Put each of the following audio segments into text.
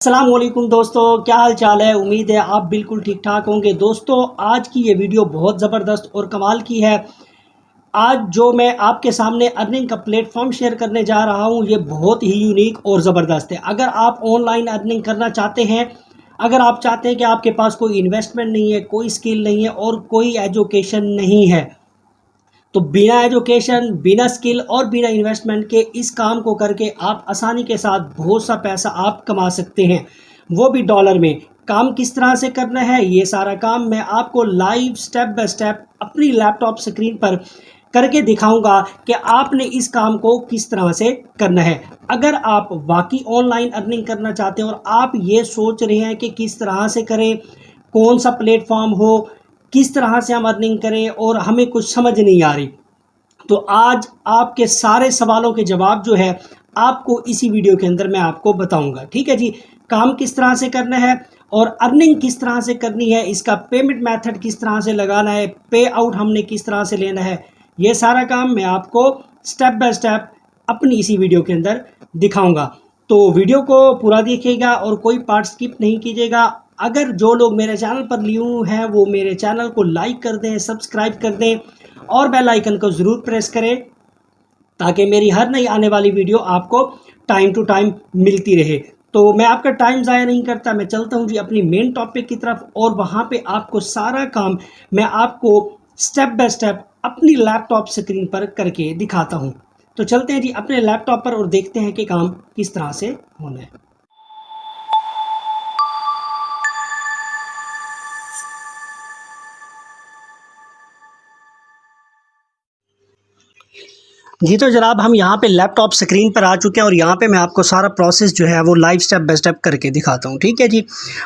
अस्सलामुअलैकुम दोस्तों, क्या हाल चाल है। उम्मीद है आप बिल्कुल ठीक ठाक होंगे। दोस्तों, आज की ये वीडियो बहुत ज़बरदस्त और कमाल की है। आज जो मैं आपके सामने अर्निंग का प्लेटफॉर्म शेयर करने जा रहा हूँ, ये बहुत ही यूनिक और ज़बरदस्त है। अगर आप ऑनलाइन अर्निंग करना चाहते हैं, अगर आप चाहते हैं कि आपके पास कोई इन्वेस्टमेंट नहीं है, कोई स्किल नहीं है और कोई एजुकेशन नहीं है, तो बिना एजुकेशन, बिना स्किल और बिना इन्वेस्टमेंट के इस काम को करके आप आसानी के साथ बहुत सा पैसा आप कमा सकते हैं, वो भी डॉलर में। काम किस तरह से करना है, ये सारा काम मैं आपको लाइव स्टेप बाय स्टेप अपनी लैपटॉप स्क्रीन पर करके दिखाऊंगा कि आपने इस काम को किस तरह से करना है। अगर आप वाकई ऑनलाइन अर्निंग करना चाहते हैं और आप ये सोच रहे हैं कि किस तरह से करें, कौन सा प्लेटफॉर्म हो, किस तरह से हम अर्निंग करें और हमें कुछ समझ नहीं आ रही, तो आज आपके सारे सवालों के जवाब जो है आपको इसी वीडियो के अंदर मैं आपको बताऊंगा। ठीक है जी, काम किस तरह से करना है और अर्निंग किस तरह से करनी है, इसका पेमेंट मेथड किस तरह से लगाना है, पे आउट हमने किस तरह से लेना है, ये सारा काम मैं आपको स्टेप बाय स्टेप अपनी इसी वीडियो के अंदर दिखाऊंगा। तो वीडियो को पूरा देखिएगा और कोई पार्ट स्किप नहीं कीजिएगा। अगर जो लोग मेरे चैनल पर न्यू हैं वो मेरे चैनल को लाइक कर दें, सब्सक्राइब कर दें और बेल आइकन को ज़रूर प्रेस करें ताकि मेरी हर नई आने वाली वीडियो आपको टाइम टू टाइम मिलती रहे। तो मैं आपका टाइम ज़ाया नहीं करता, मैं चलता हूँ जी अपनी मेन टॉपिक की तरफ और वहाँ पे आपको सारा काम मैं आपको स्टेप बाय स्टेप अपनी लैपटॉप स्क्रीन पर करके दिखाता हूँ। तो चलते हैं जी अपने लैपटॉप पर और देखते हैं कि काम किस तरह से होना है। जी तो जनाब, हम यहाँ पे लैपटॉप स्क्रीन पर आ चुके हैं और यहाँ पे मैं आपको सारा प्रोसेस जो है वो लाइव स्टेप बाय स्टेप करके दिखाता हूँ। ठीक है जी,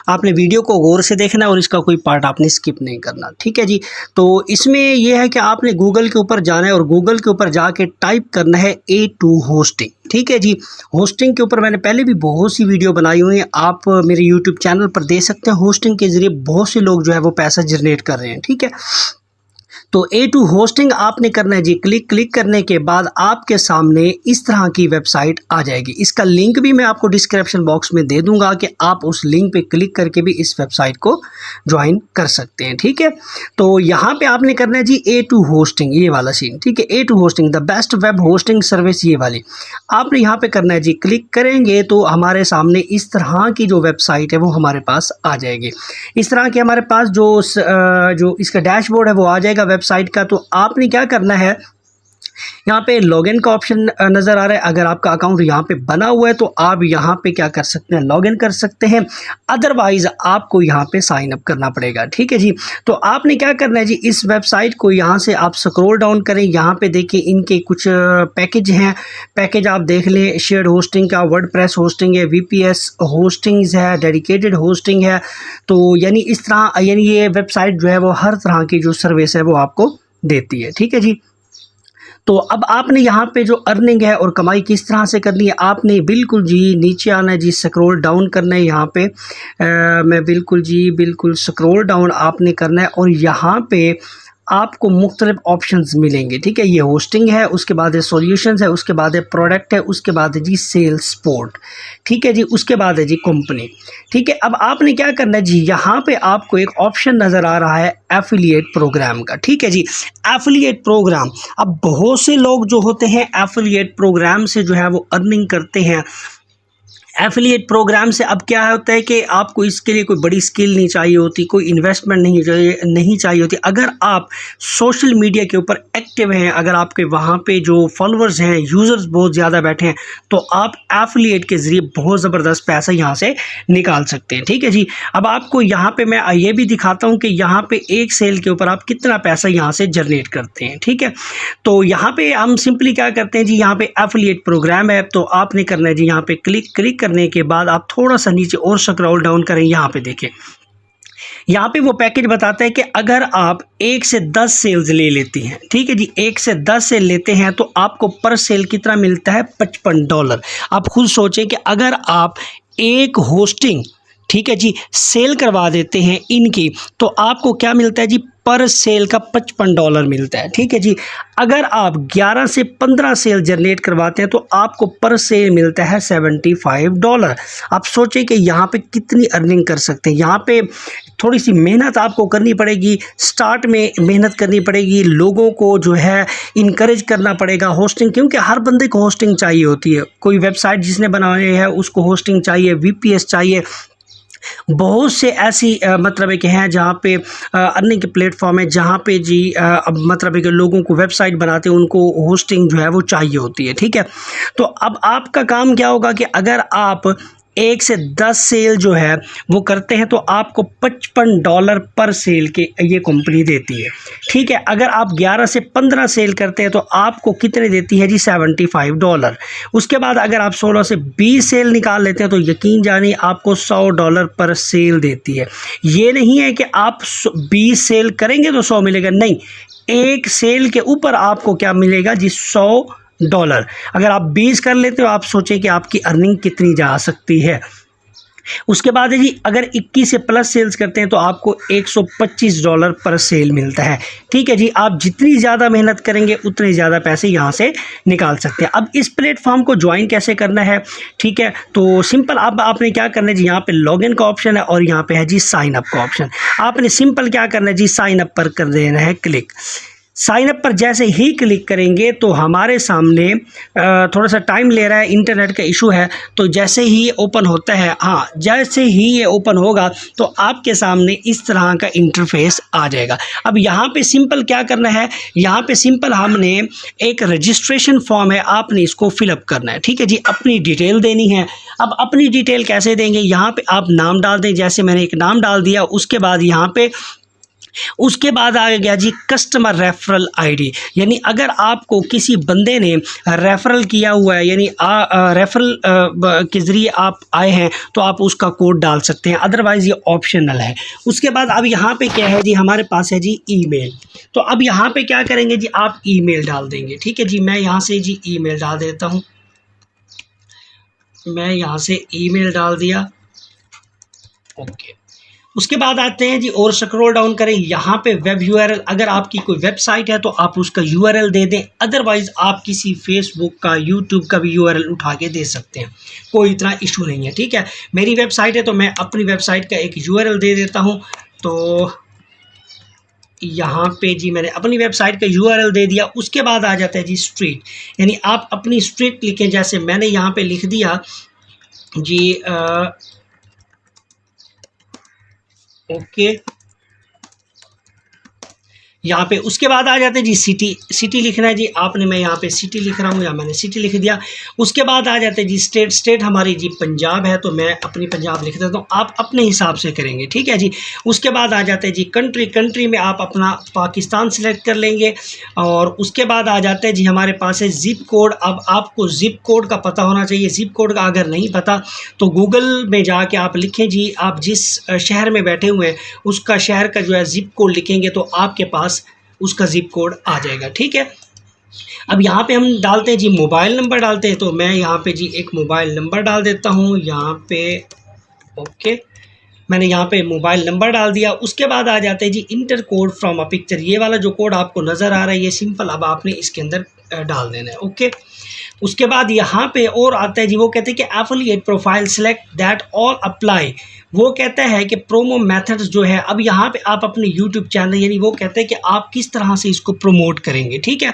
आपने वीडियो को गौर से देखना है और इसका कोई पार्ट आपने स्किप नहीं करना। ठीक है जी, तो इसमें यह है कि आपने गूगल के ऊपर जाना है और गूगल के ऊपर जाके टाइप करना है A2 होस्टिंग। ठीक है जी, होस्टिंग के ऊपर मैंने पहले भी बहुत सी वीडियो बनाई हुई है, आप मेरे यूट्यूब चैनल पर देख सकते हैं। होस्टिंग के ज़रिए बहुत से लोग जो है वो पैसा जनरेट कर रहे हैं। ठीक है, तो A2 होस्टिंग आपने करना है जी। क्लिक करने के बाद आपके सामने इस तरह की वेबसाइट आ जाएगी। इसका लिंक भी मैं आपको डिस्क्रिप्शन बॉक्स में दे दूंगा कि आप उस लिंक पे क्लिक करके भी इस वेबसाइट को ज्वाइन कर सकते हैं। ठीक है, तो यहाँ पे आपने करना है जी A2 होस्टिंग, ये वाला सीन। ठीक है, A2 hosting the best web hosting service, ये वाली आपने यहाँ पे करना है जी। क्लिक करेंगे तो हमारे सामने इस तरह की जो वेबसाइट है वो हमारे पास आ जाएगी। इस तरह की हमारे पास जो इसका डैशबोर्ड है वो आ जाएगा वेबसाइट का। तो आपने क्या करना है, यहाँ पे लॉगिन का ऑप्शन नज़र आ रहा है। अगर आपका अकाउंट यहाँ पे बना हुआ है तो आप यहाँ पे क्या कर सकते हैं, लॉगिन कर सकते हैं। अदरवाइज़ आपको यहाँ पे साइन अप करना पड़ेगा। ठीक है जी, तो आपने क्या करना है जी, इस वेबसाइट को यहाँ से आप स्क्रॉल डाउन करें। यहाँ पे देखिए इनके कुछ पैकेज हैं, पैकेज आप देख लें। शेयर्ड होस्टिंग का, वर्डप्रेस होस्टिंग है, VPS होस्टिंग्स है, डेडिकेटेड होस्टिंग है। तो यानी इस तरह यानी ये वेबसाइट जो है वो हर तरह की जो सर्विस है वो आपको देती है। ठीक है जी, तो अब आपने यहाँ पे जो अर्निंग है और कमाई किस तरह से करनी है, आपने बिल्कुल जी नीचे आना है जी, स्क्रॉल डाउन करना है। यहाँ पे मैं बिल्कुल स्क्रॉल डाउन आपने करना है और यहाँ पे आपको मुख्तलिफ ऑप्शंस मिलेंगे। ठीक है, ये होस्टिंग है, उसके बाद है सॉल्यूशंस है, उसके बाद है प्रोडक्ट है, उसके बाद है जी सेल्स सपोर्ट। ठीक है जी, उसके बाद है जी कंपनी। ठीक है, अब आपने क्या करना है जी, यहाँ पे आपको एक ऑप्शन नज़र आ रहा है एफिलिएट प्रोग्राम का। ठीक है जी, एफिलिएट प्रोग्राम। अब बहुत से लोग जो होते हैं एफिलिएट प्रोग्राम से जो है वो अर्निंग करते हैं। एफिलिएट प्रोग्राम से अब क्या होता है कि आपको इसके लिए कोई बड़ी स्किल नहीं चाहिए होती, कोई इन्वेस्टमेंट नहीं चाहिए होती। अगर आप सोशल मीडिया के ऊपर एक्टिव हैं, अगर आपके वहाँ पे जो फॉलोअर्स हैं, यूज़र्स बहुत ज़्यादा बैठे हैं, तो आप एफिलिएट के ज़रिए बहुत ज़बरदस्त पैसा यहाँ से निकाल सकते हैं। ठीक है जी, अब आपको यहाँ पे मैं ये भी दिखाता हूँ कि यहाँ पे एक सेल के ऊपर आप कितना पैसा यहाँ से जनरेट करते हैं। ठीक है, तो यहाँ पे हम सिंपली क्या करते हैं जी, यहाँ पे एफिलिएट प्रोग्राम है, तो आपने करना है जी यहाँ पे क्लिक करने के बाद आप थोड़ा सा नीचे और स्क्रॉल डाउन करें। यहाँ पे देखें, यहाँ पे वो पैकेज बताता है कि अगर आप 1 से 10 सेल्स ले लेती हैं, ठीक है जी, 1 से 10 सेल लेते हैं तो आपको पर सेल कितना मिलता है, $55। आप खुद सोचें कि अगर आप एक होस्टिंग ठीक है जी, सेल करवा देते हैं इनकी, तो आपको क्या मिलता है जी, पर सेल का $55 मिलता है। ठीक है जी, अगर आप 11 से 15 सेल जनरेट करवाते हैं तो आपको पर सेल मिलता है $75। आप सोचें कि यहाँ पे कितनी अर्निंग कर सकते हैं। यहाँ पे थोड़ी सी मेहनत आपको करनी पड़ेगी, स्टार्ट में मेहनत करनी पड़ेगी, लोगों को जो है इनकरेज करना पड़ेगा होस्टिंग, क्योंकि हर बंदे को होस्टिंग चाहिए होती है। कोई वेबसाइट जिसने बनाई है उसको होस्टिंग चाहिए, VPS चाहिए, बहुत से ऐसी मतलब है कि हैं जहाँ पे अर्निंग के प्लेटफॉर्म है जहाँ पे जी अब मतलब है कि लोगों को वेबसाइट बनाते हैं उनको होस्टिंग जो है वो चाहिए होती है। ठीक है, तो अब आपका काम क्या होगा कि अगर आप 1 से 10 सेल जो है वो करते हैं तो आपको $55 पर सेल के ये कंपनी देती है। ठीक है, अगर आप 11 से 15 सेल करते हैं तो आपको कितने देती है जी, $75। उसके बाद अगर आप 16 से 20 सेल निकाल लेते हैं तो यकीन जानिए आपको $100 पर सेल देती है। ये नहीं है कि आप 20 सेल करेंगे तो 100 मिलेगा, नहीं, एक सेल के ऊपर आपको क्या मिलेगा जी, $100। अगर आप 20 कर लेते हो, आप सोचें कि आपकी अर्निंग कितनी जा सकती है। उसके बाद है जी, अगर 21 से प्लस सेल्स करते हैं तो आपको $125 पर सेल मिलता है। ठीक है जी, आप जितनी ज़्यादा मेहनत करेंगे उतने ज़्यादा पैसे यहाँ से निकाल सकते हैं। अब इस प्लेटफॉर्म को ज्वाइन कैसे करना है, ठीक है, तो सिंपल अब आपने क्या करना है जी, यहाँ पे लॉगिन का ऑप्शन है और यहाँ पे है जी साइन अप का ऑप्शन। आपने सिंपल क्या करना है जी, साइन अप पर कर देना है क्लिक। साइन अप पर जैसे ही क्लिक करेंगे तो हमारे सामने थोड़ा सा टाइम ले रहा है, इंटरनेट का इशू है, तो जैसे ही ये ओपन होता है, हाँ, जैसे ही ये ओपन होगा तो आपके सामने इस तरह का इंटरफेस आ जाएगा। अब यहाँ पे सिंपल क्या करना है, यहाँ पे सिंपल हमने एक रजिस्ट्रेशन फॉर्म है, आपने इसको फिलअप करना है। ठीक है जी, अपनी डिटेल देनी है। अब अपनी डिटेल कैसे देंगे, यहाँ पे आप नाम डाल दें, जैसे मैंने एक नाम डाल दिया। उसके बाद आ गया जी कस्टमर रेफरल आईडी, यानी अगर आपको किसी बंदे ने रेफरल किया हुआ है, यानी रेफरल के ज़रिए आप आए हैं तो आप उसका कोड डाल सकते हैं, अदरवाइज़ ये ऑप्शनल है। उसके बाद अब यहाँ पे क्या है जी, हमारे पास है जी ईमेल। तो अब यहाँ पे क्या करेंगे जी, आप ईमेल डाल देंगे। ठीक है जी, मैं यहाँ से जी ईमेल डाल देता हूँ। मैं यहाँ से ईमेल डाल दिया, ओके। उसके बाद आते हैं जी, और स्क्रॉल डाउन करें, यहाँ पे वेब यूआरएल, अगर आपकी कोई वेबसाइट है तो आप उसका यूआरएल दे दें, अदरवाइज़ आप किसी फेसबुक का, यूट्यूब का भी यूआरएल उठा के दे सकते हैं, कोई इतना इशू नहीं है। ठीक है, मेरी वेबसाइट है तो मैं अपनी वेबसाइट का एक यूआरएल दे देता हूँ। तो यहाँ पे जी मैंने अपनी वेबसाइट का यूआरएल दे दिया। उसके बाद आ जाता है जी स्ट्रीट, यानी आप अपनी स्ट्रीट लिखें, जैसे मैंने यहाँ पे लिख दिया जी ओके, यहाँ पे। उसके बाद आ जाते हैं जी सिटी लिखना है जी आपने, मैं यहाँ पे सिटी लिख रहा हूँ या मैंने सिटी लिख दिया। उसके बाद आ जाते हैं जी स्टेट हमारी जी पंजाब है तो मैं अपनी पंजाब लिख देता हूँ, आप अपने हिसाब से करेंगे। ठीक है जी, उसके बाद आ जाते हैं जी कंट्री में आप अपना पाकिस्तान सेलेक्ट कर लेंगे। और उसके बाद आ जाते हैं जी हमारे पास है ज़िप कोड। अब आपको ज़िप कोड का पता होना चाहिए, ज़िप कोड का अगर नहीं पता तो गूगल में जाके आप लिखें जी, आप जिस शहर में बैठे हुए हैं उसका शहर का जो है ज़िप कोड लिखेंगे तो आपके पास उसका ज़िप कोड आ जाएगा। ठीक है, अब यहाँ पे हम डालते हैं जी मोबाइल नंबर डालते हैं, तो मैं यहाँ पे जी एक मोबाइल नंबर डाल देता हूँ यहाँ पे, ओके, मैंने यहाँ पे मोबाइल नंबर डाल दिया। उसके बाद आ जाते हैं जी enter code from a picture, ये वाला जो कोड आपको नज़र आ रहा है ये सिंपल अब आपने इसके अंदर डाल देना है, ओके। उसके बाद यहाँ पे और आता है जी, वो कहते हैं कि affiliate profile select that all apply, वो कहता है कि प्रोमो मेथड्स जो है, अब यहाँ पे आप अपने यूट्यूब चैनल, यानी वो कहते हैं कि आप किस तरह से इसको प्रमोट करेंगे। ठीक है,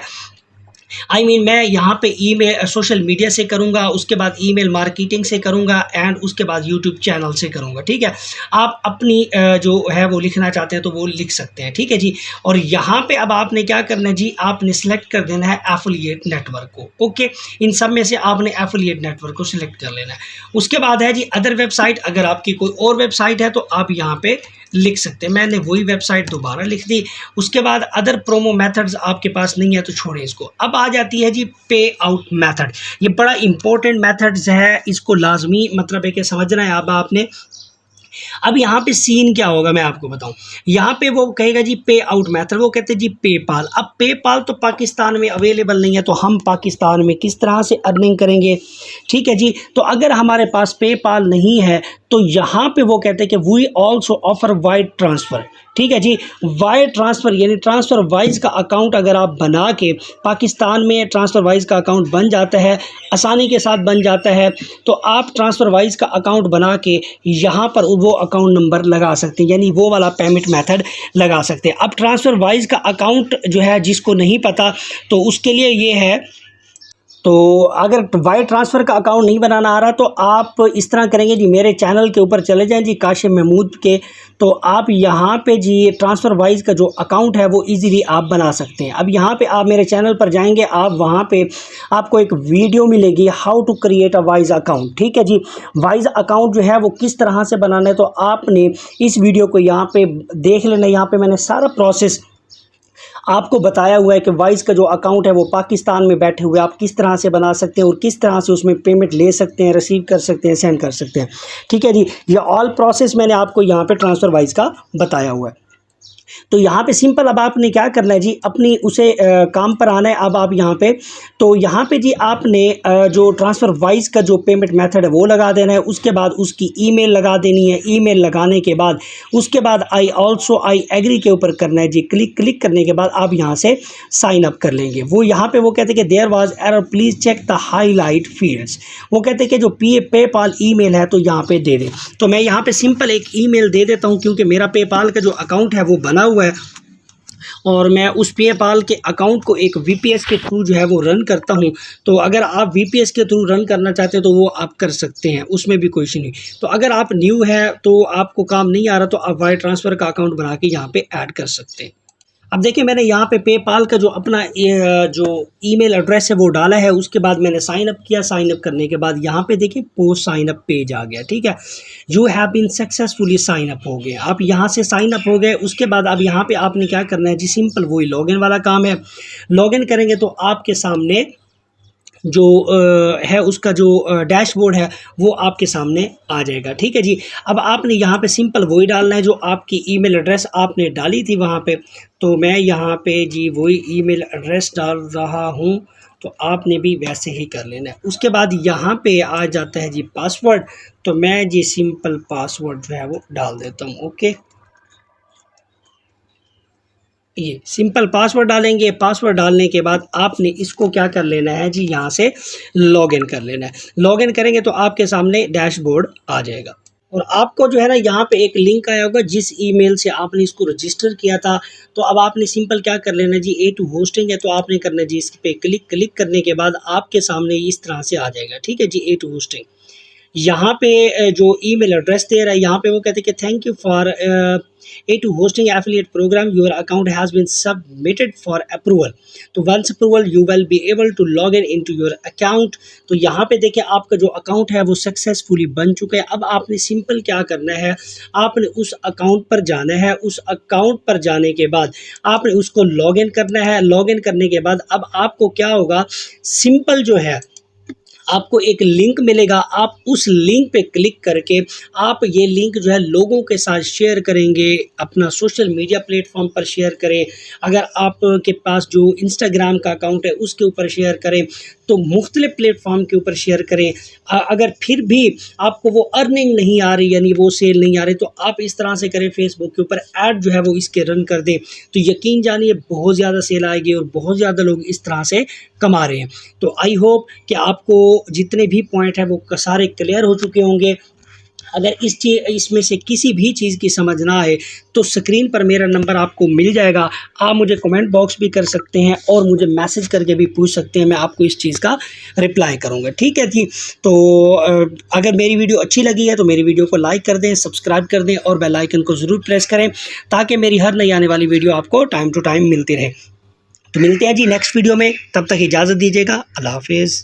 मैं यहाँ पे ईमेल सोशल मीडिया से करूँगा, उसके बाद ईमेल मार्केटिंग से करूँगा एंड उसके बाद यूट्यूब चैनल से करूँगा। ठीक है, आप अपनी जो है वो लिखना चाहते हैं तो वो लिख सकते हैं। ठीक है जी, और यहाँ पे अब आपने क्या करना है जी, आपने सेलेक्ट कर देना है एफिलिएट नेटवर्क को, ओके। इन सब में से आपने एफिलिएट नेटवर्क को सिलेक्ट कर लेना है। उसके बाद है जी अदर वेबसाइट, अगर आपकी कोई और वेबसाइट है तो आप यहाँ पे लिख सकते हैं, मैंने वही वेबसाइट दोबारा लिख दी। उसके बाद अदर प्रोमो मेथड्स आपके पास नहीं है तो छोड़ें इसको। अब आ जाती है जी पे आउट मेथड, ये बड़ा इंपॉर्टेंट मेथड्स है, इसको लाजमी मतलब है कि समझना है अब आपने। अब यहाँ पे सीन क्या होगा मैं आपको बताऊं, यहाँ पे वो कहेगा जी पे आउट मेथड, वो कहते हैं जी पेपाल। अब पेपाल तो पाकिस्तान में अवेलेबल नहीं है तो हम पाकिस्तान में किस तरह से अर्निंग करेंगे। ठीक है जी, तो अगर हमारे पास पेपाल नहीं है तो यहाँ पे वो कहते हैं कि we also offer wire transfer. ठीक है जी, वायर ट्रांसफ़र यानी ट्रांसफ़र वाइज का अकाउंट अगर आप बना के पाकिस्तान में ट्रांसफ़र वाइज का अकाउंट बन जाता है, आसानी के साथ बन जाता है, तो आप ट्रांसफ़र वाइज का अकाउंट बना के यहाँ पर वो अकाउंट नंबर लगा सकते हैं, यानी वो वाला पेमेंट मेथड लगा सकते हैं। अब ट्रांसफ़र वाइज का अकाउंट जो है जिसको नहीं पता तो उसके लिए ये है, तो अगर वायर ट्रांसफ़र का अकाउंट नहीं बनाना आ रहा तो आप इस तरह करेंगे जी, मेरे चैनल के ऊपर चले जाएं जी, काशिम महमूद के, तो आप यहाँ पे जी ट्रांसफ़र वाइज का जो अकाउंट है वो इजीली आप बना सकते हैं। अब यहाँ पे आप मेरे चैनल पर जाएंगे, आप वहाँ पे आपको एक वीडियो मिलेगी how to create a Wise account. ठीक है जी, वाइज अकाउंट जो है वो किस तरह से बनाना है, तो आपने इस वीडियो को यहाँ पे देख लेना। यहाँ पे मैंने सारा प्रोसेस आपको बताया हुआ है कि वाइज का जो अकाउंट है वो पाकिस्तान में बैठे हुए आप किस तरह से बना सकते हैं और किस तरह से उसमें पेमेंट ले सकते हैं, रिसीव कर सकते हैं, सेंड कर सकते हैं। ठीक है जी, ये ऑल प्रोसेस मैंने आपको यहाँ पे ट्रांसफ़र वाइज का बताया हुआ है। तो यहाँ पे सिंपल अब आपने क्या करना है जी, अपनी उसे काम पर आना है। अब आप यहाँ पे, तो यहाँ पे जी आपने जो ट्रांसफ़र वाइज का जो पेमेंट मेथड है वो लगा देना है। उसके बाद उसकी ईमेल लगा देनी है। ईमेल लगाने के बाद उसके बाद आई एग्री के ऊपर करना है जी। क्लिक करने के बाद आप यहाँ से साइन अप कर लेंगे। वो यहाँ पे वो कहते हैं कि there was error, please check the highlight fields. वो कहते हैं कि जो पेपाल ईमेल है तो यहाँ पे दे दें। तो मैं यहाँ पे सिंपल एक ईमेल दे देता हूँ, क्योंकि मेरा पेपाल का जो अकाउंट है वो बना हुआ है और मैं उस पेपाल के अकाउंट को एक वीपीएस के थ्रू जो है वो रन करता हूं। तो अगर आप वीपीएस के थ्रू रन करना चाहते हैं तो वो आप कर सकते हैं, उसमें भी कोई इशू नहीं। तो अगर आप न्यू है तो आपको काम नहीं आ रहा तो आप वायर ट्रांसफ़र का अकाउंट बना के यहाँ पे ऐड कर सकते हैं। अब देखिए, मैंने यहाँ पे पेपाल का जो अपना जो ईमेल एड्रेस है वो डाला है। उसके बाद मैंने साइन अप किया। साइन अप करने के बाद यहाँ पे देखिए पोस्ट साइन अप पेज आ गया। ठीक है, you have been successfully sign up हो गए। आप यहाँ से साइन अप हो गए। उसके बाद अब यहाँ पे आपने क्या करना है जी, सिंपल वही लॉगिन वाला काम है। लॉगिन करेंगे तो आपके सामने जो है उसका जो डैशबोर्ड है वो आपके सामने आ जाएगा। ठीक है जी, अब आपने यहाँ पे सिंपल वही डालना है जो आपकी ईमेल एड्रेस आपने डाली थी वहाँ पे। तो मैं यहाँ पे जी वही ईमेल एड्रेस डाल रहा हूँ, तो आपने भी वैसे ही कर लेना है। उसके बाद यहाँ पे आ जाता है जी पासवर्ड, तो मैं जी सिंपल पासवर्ड जो है वो डाल देता हूँ। ओके, ये सिंपल पासवर्ड डालेंगे। पासवर्ड डालने के बाद आपने इसको क्या कर लेना है जी, यहाँ से लॉगिन कर लेना है। लॉगिन करेंगे तो आपके सामने डैशबोर्ड आ जाएगा और आपको जो है ना यहाँ पे एक लिंक आया होगा जिस ईमेल से आपने इसको रजिस्टर किया था। तो अब आपने सिंपल क्या कर लेना जी, A2 होस्टिंग है तो आपने करना जी इस पे क्लिक करने के बाद आपके सामने इस तरह से आ जाएगा। ठीक है जी, A2 होस्टिंग। यहाँ पे जो ईमेल एड्रेस दे रहा है, यहाँ पे वो कहते हैं कि thank you for A2 hosting affiliate program, your account has been submitted for approval। तो once approval you will be able to log in into your account। तो यहाँ पे देखिए आपका जो अकाउंट है वो सक्सेसफुली बन चुका है। अब आपने सिंपल क्या करना है, आपने उस अकाउंट पर जाना है। उस अकाउंट पर जाने के बाद आपने उसको लॉग इन करना है। लॉग इन करने के बाद अब आपको क्या होगा, सिंपल जो है आपको एक लिंक मिलेगा। आप उस लिंक पे क्लिक करके आप ये लिंक जो है लोगों के साथ शेयर करेंगे, अपना सोशल मीडिया प्लेटफॉर्म पर शेयर करें। अगर आपके पास जो इंस्टाग्राम का अकाउंट है उसके ऊपर शेयर करें, तो मुख्तलिफ प्लेटफॉर्म के ऊपर शेयर करें। अगर फिर भी आपको वो अर्निंग नहीं आ रही, यानी वो सेल नहीं आ रही, तो आप इस तरह से करें, फेसबुक के ऊपर ऐड जो है वो इसके रन कर दें। तो यकीन जानिए बहुत ज़्यादा सेल आएगी और बहुत ज़्यादा लोग इस तरह से कमा रहे हैं। तो आई होप कि आपको जितने भी पॉइंट है वो सारे क्लियर हो चुके होंगे। अगर इसमें से किसी भी चीज़ की समझ ना आए तो स्क्रीन पर मेरा नंबर आपको मिल जाएगा। आप मुझे कमेंट बॉक्स भी कर सकते हैं और मुझे मैसेज करके भी पूछ सकते हैं, मैं आपको इस चीज़ का रिप्लाई करूंगा। ठीक है जी, तो अगर मेरी वीडियो अच्छी लगी है तो मेरी वीडियो को लाइक कर दें, सब्सक्राइब कर दें और बेल आइकन को ज़रूर प्रेस करें ताकि मेरी हर नई आने वाली वीडियो आपको टाइम टू टाइम मिलती रहे। तो मिलते हैं जी नेक्स्ट वीडियो में, तब तक इजाज़त दीजिएगा। अल्लाह हाफिज़।